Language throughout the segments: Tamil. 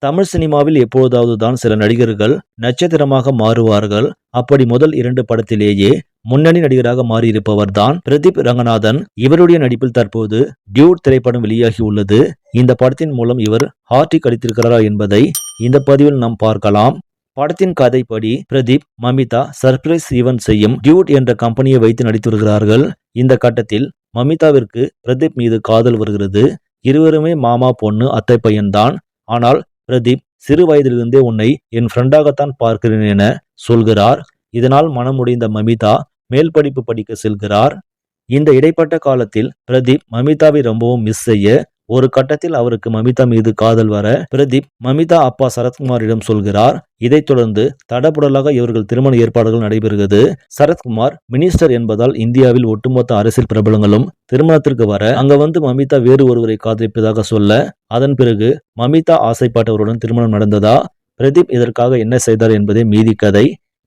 தமிழ் சினிமாவில் எப்பொழுதாவது தான் சில நடிகர்கள் நட்சத்திரமாக மாறுவார்கள். அப்படி முதல் 2 படத்திலேயே முன்னணி நடிகராக மாறியிருப்பவர் தான் பிரதீப் ரங்கநாதன். இவருடைய நடிப்பில் தற்போது டியூட் திரைப்படம் வெளியாகி உள்ளது. இந்த படத்தின் மூலம் இவர் ஹார்டிக் அடித்திருக்கிறாரா என்பதை இந்த பதிவில் நாம் பார்க்கலாம். படத்தின் கதைப்படி பிரதீப், மமிதா சர்ப்ரைஸ் ஈவென்ட் செய்யும் டியூட் என்ற கம்பெனியை வைத்து நடித்து வருகிறார்கள். இந்த கட்டத்தில் மமிதாவிற்கு பிரதீப் மீது காதல் வருகிறது. இருவருமே மாமா பொண்ணு அத்தை பையன்தான். ஆனால் பிரதீப் சிறு வயதிலிருந்தே உன்னை என் ஃப்ரெண்டாகத்தான் பார்க்கிறேன் என சொல்கிறார். இதனால் மனமுடைந்த மமிதா மேல் படிப்பு படிக்க செல்கிறார். இந்த இடைப்பட்ட காலத்தில் பிரதீப் மமிதாவை ரொம்பவும் மிஸ் செய்ய ஒரு கட்டத்தில் அவருக்கு மமிதா மீது காதல் வர பிரதீப் மமிதா அப்பா சரத்குமாரிடம் சொல்கிறார். இதைத் தொடர்ந்து தடபுடலாக இவர்கள் திருமண ஏற்பாடுகள் நடைபெறுகிறது. சரத்குமார் மினிஸ்டர் என்பதால் இந்தியாவில் ஒட்டுமொத்த அரசியல் பிரபலங்களும் திருமணத்திற்கு வர அங்க வந்து மமிதா வேறு ஒருவரை காதலிப்பதாக சொல்ல, அதன் பிறகு மமிதா ஆசைப்பட்டவருடன் திருமணம் நடந்ததா, பிரதீப் இதற்காக என்ன செய்தார் என்பதே மீதி கதை.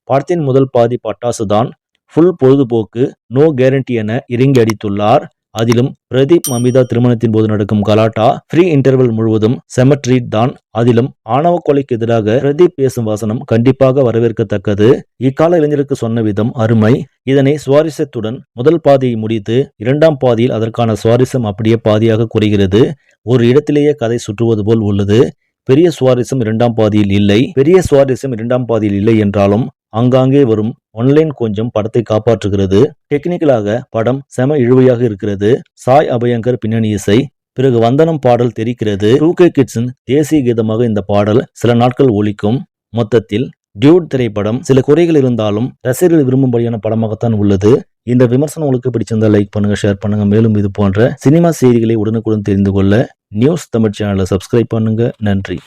படத்தின் முதல் பாதி பட்டாசு தான். ஃபுல் பொழுதுபோக்கு, நோ கேரண்டி என இறங்கி அடித்துள்ளார். அதிலும் பிரதீப் மமிதா திருமணத்தின் போது நடக்கும் கலாட்டா, ஃப்ரீ இன்டர்வல் முழுவதும் செம ட்ரீட் தான். அதிலும் ஆணவ கொலைக்கு எதிராக பிரதீப் பேசும் வசனம் கண்டிப்பாக வரவேற்கத்தக்கது. இக்கால இளைஞருக்கு சொன்ன விதம் அருமை. இதனை சுவாரஸ்யத்துடன் முதல் பாதியை முடித்து 2ஆம் பாதியில் அதற்கான சுவாரஸ்யம் அப்படியே பாதியாக குறைகிறது. ஒரு இடத்திலேயே கதை சுற்றுவது போல் உள்ளது. பெரிய சுவாரஸ்யம் 2ஆம் பாதியில் இல்லை என்றாலும் ஆங்காங்கே வரும் ஒன்லைன் கொஞ்சம் படத்தை காப்பாற்றுகிறது. டெக்னிக்கலாக படம் செம இழுவையாக இருக்கிறது. சாய் அபயங்கர் பின்னணி இசை, பிறகு வந்தனம் பாடல் தெரிக்கிறது. 2K கிட்ஸின் தேசிய கீதமாக இந்த பாடல் சில நாட்கள் ஒலிக்கும். மொத்தத்தில் டியூட் திரைப்படம் சில குறைகள் இருந்தாலும் ரசிகர்கள் விரும்பும்படியான படமாகத்தான் உள்ளது. இந்த விமர்சனம் உங்களுக்கு பிடிச்சிருந்தா லைக் பண்ணுங்க, ஷேர் பண்ணுங்க. மேலும் இது போன்ற சினிமா செய்திகளை உடனுக்குடன் தெரிந்து கொள்ள நியூஸ் தமிழ் சேனலை சப்ஸ்கிரைப் பண்ணுங்க. நன்றி.